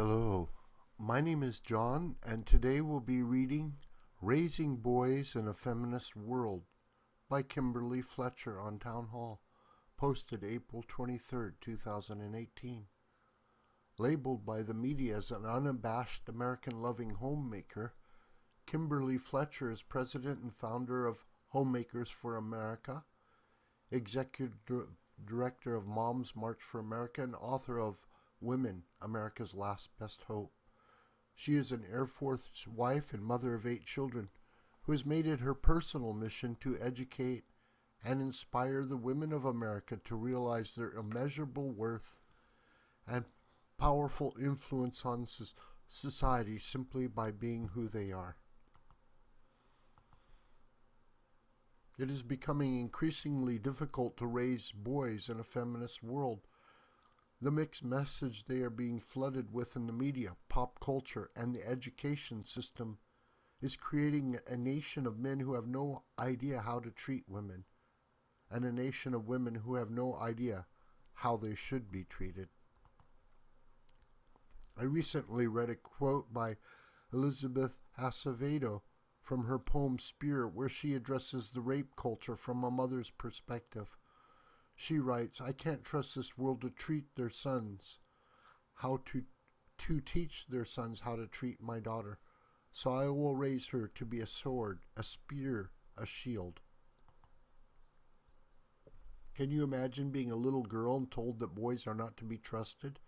Hello, my name is John, and today we'll be reading Raising Boys in a Feminist World by Kimberly Fletcher on Townhall, posted April 23, 2018. Labeled by the media as an unabashed American-loving homemaker, Kimberly Fletcher is president and founder of Homemakers for America, executive director of Moms March for America, and author of Women, America's Last Best Hope. She is an Air Force wife and mother of 8 children who has made it her personal mission to educate and inspire the women of America to realize their immeasurable worth and powerful influence on society simply by being who they are. It is becoming increasingly difficult to raise boys in a feminist world. The mixed message they are being flooded with in the media, pop culture, and the education system is creating a nation of men who have no idea how to treat women, and a nation of women who have no idea how they should be treated. I recently read a quote by Elizabeth Acevedo from her poem Spirit, where she addresses the rape culture from a mother's perspective. She writes, "I can't trust this world to treat their sons, how to teach their sons how to treat my daughter. So I will raise her to be a sword, a spear, a shield." Can you imagine being a little girl and told that boys are not to be trusted,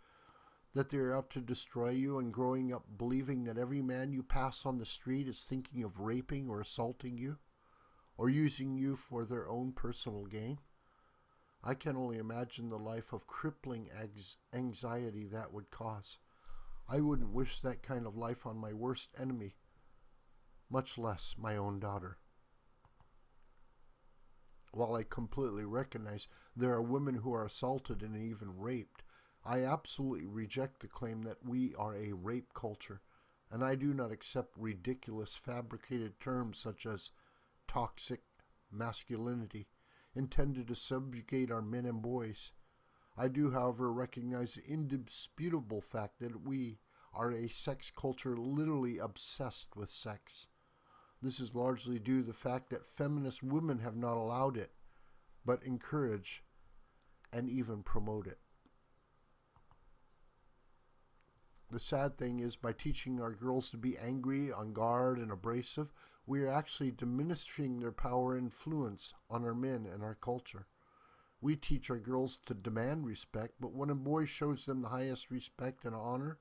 that they are out to destroy you, and growing up believing that every man you pass on the street is thinking of raping or assaulting you, or using you for their own personal gain? I can only imagine the life of crippling anxiety that would cause. I wouldn't wish that kind of life on my worst enemy, much less my own daughter. While I completely recognize there are women who are assaulted and even raped, I absolutely reject the claim that we are a rape culture, and I do not accept ridiculous fabricated terms such as toxic masculinity intended to subjugate our men and boys. I do, however, recognize the indisputable fact that we are a sex culture literally obsessed with sex. This is largely due to the fact that feminist women have not allowed it, but encourage and even promote it. The sad thing is, by teaching our girls to be angry, on guard, and abrasive, we are actually diminishing their power and influence on our men and our culture. We teach our girls to demand respect, but when a boy shows them the highest respect and honor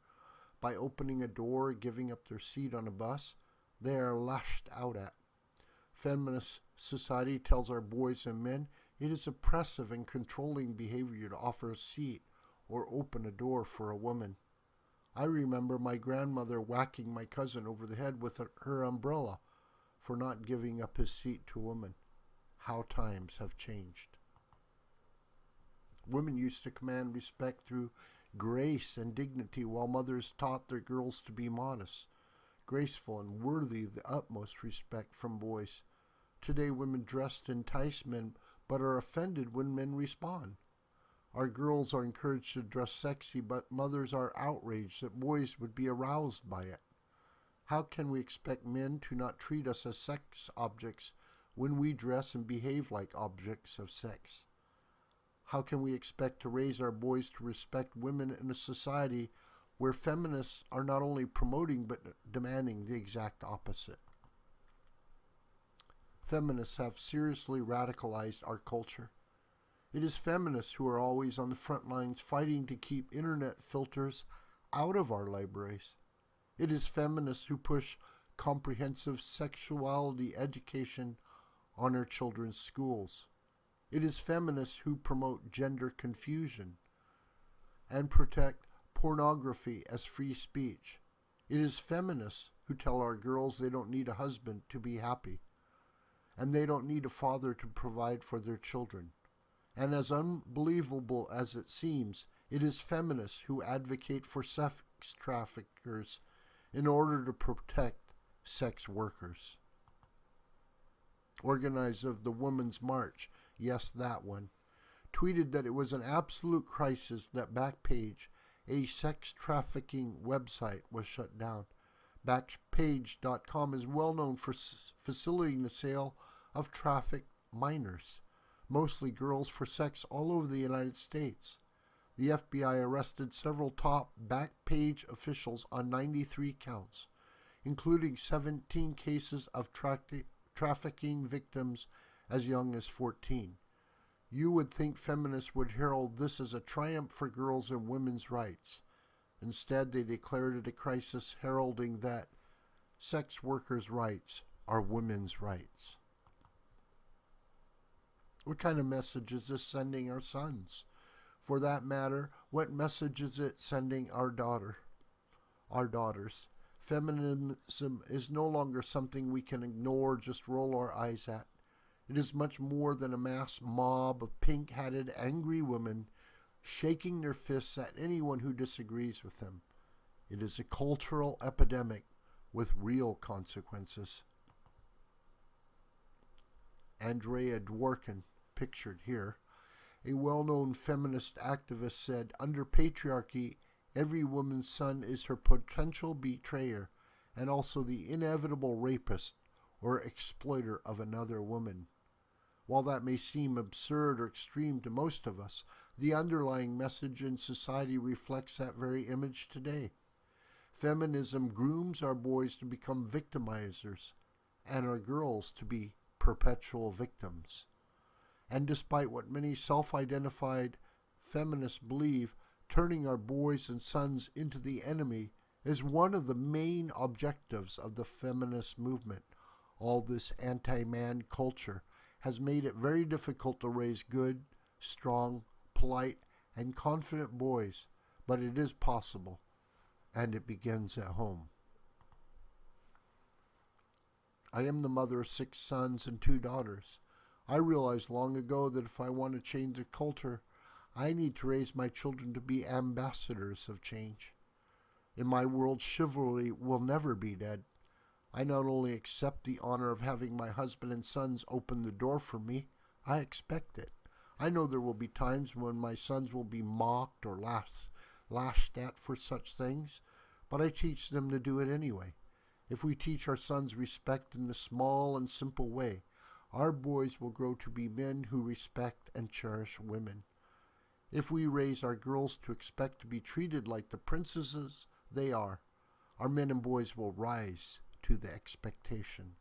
by opening a door or giving up their seat on a bus, they are lashed out at. Feminist society tells our boys and men it is oppressive and controlling behavior to offer a seat or open a door for a woman. I remember my grandmother whacking my cousin over the head with her umbrella for not giving up his seat to a woman. How times have changed. Women used to command respect through grace and dignity, while mothers taught their girls to be modest, graceful, and worthy of the utmost respect from boys. Today, women dress to entice men, but are offended when men respond. Our girls are encouraged to dress sexy, but mothers are outraged that boys would be aroused by it. How can we expect men to not treat us as sex objects when we dress and behave like objects of sex? How can we expect to raise our boys to respect women in a society where feminists are not only promoting but demanding the exact opposite? Feminists have seriously radicalized our culture. It is feminists who are always on the front lines fighting to keep internet filters out of our libraries. It is feminists who push comprehensive sexuality education on our children's schools. It is feminists who promote gender confusion and protect pornography as free speech. It is feminists who tell our girls they don't need a husband to be happy, and they don't need a father to provide for their children. And as unbelievable as it seems, it is feminists who advocate for sex traffickers in order to protect sex workers. Organizer of the Women's March, yes, that one, tweeted that it was an absolute crisis that Backpage, a sex trafficking website was shut down. Backpage.com is well known for facilitating the sale of trafficked minors, mostly girls, for sex all over the United States. The FBI arrested several top Backpage officials on 93 counts, including 17 cases of trafficking victims as young as 14. You would think feminists would herald this as a triumph for girls and women's rights. Instead, they declared it a crisis, heralding that sex workers' rights are women's rights. What kind of message is this sending our sons? For that matter, what message is it sending our daughters? Feminism is no longer something we can ignore, just roll our eyes at. It is much more than a mass mob of pink-hatted, angry women shaking their fists at anyone who disagrees with them. It is a cultural epidemic with real consequences. Andrea Dworkin, pictured here, a well-known feminist activist, said, "Under patriarchy, every woman's son is her potential betrayer and also the inevitable rapist or exploiter of another woman." While that may seem absurd or extreme to most of us, the underlying message in society reflects that very image today. Feminism grooms our boys to become victimizers and our girls to be perpetual victims. And despite what many self-identified feminists believe, turning our boys and sons into the enemy is one of the main objectives of the feminist movement. All this anti-man culture has made it very difficult to raise good, strong, polite, and confident boys, but it is possible, and it begins at home. I am the mother of 6 sons and 2 daughters. I realized long ago that if I want to change the culture, I need to raise my children to be ambassadors of change. In my world, chivalry will never be dead. I not only accept the honor of having my husband and sons open the door for me, I expect it. I know there will be times when my sons will be mocked or lashed at for such things, but I teach them to do it anyway. If we teach our sons respect in the small and simple way, our boys will grow to be men who respect and cherish women. If we raise our girls to expect to be treated like the princesses they are, our men and boys will rise to the expectation.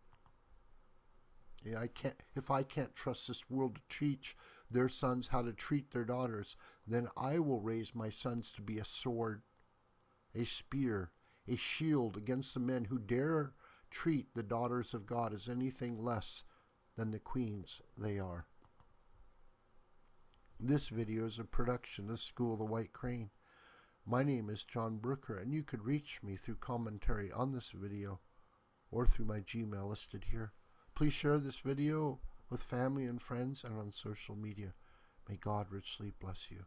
If I can't trust this world to teach their sons how to treat their daughters, then I will raise my sons to be a sword, a spear, a shield against the men who dare treat the daughters of God as anything less than the queens they are. This video is a production of the School of the White Crane. My name is John Brooker, and you could reach me through commentary on this video or through my Gmail listed here. Please share this video with family and friends and on social media. May God richly bless you.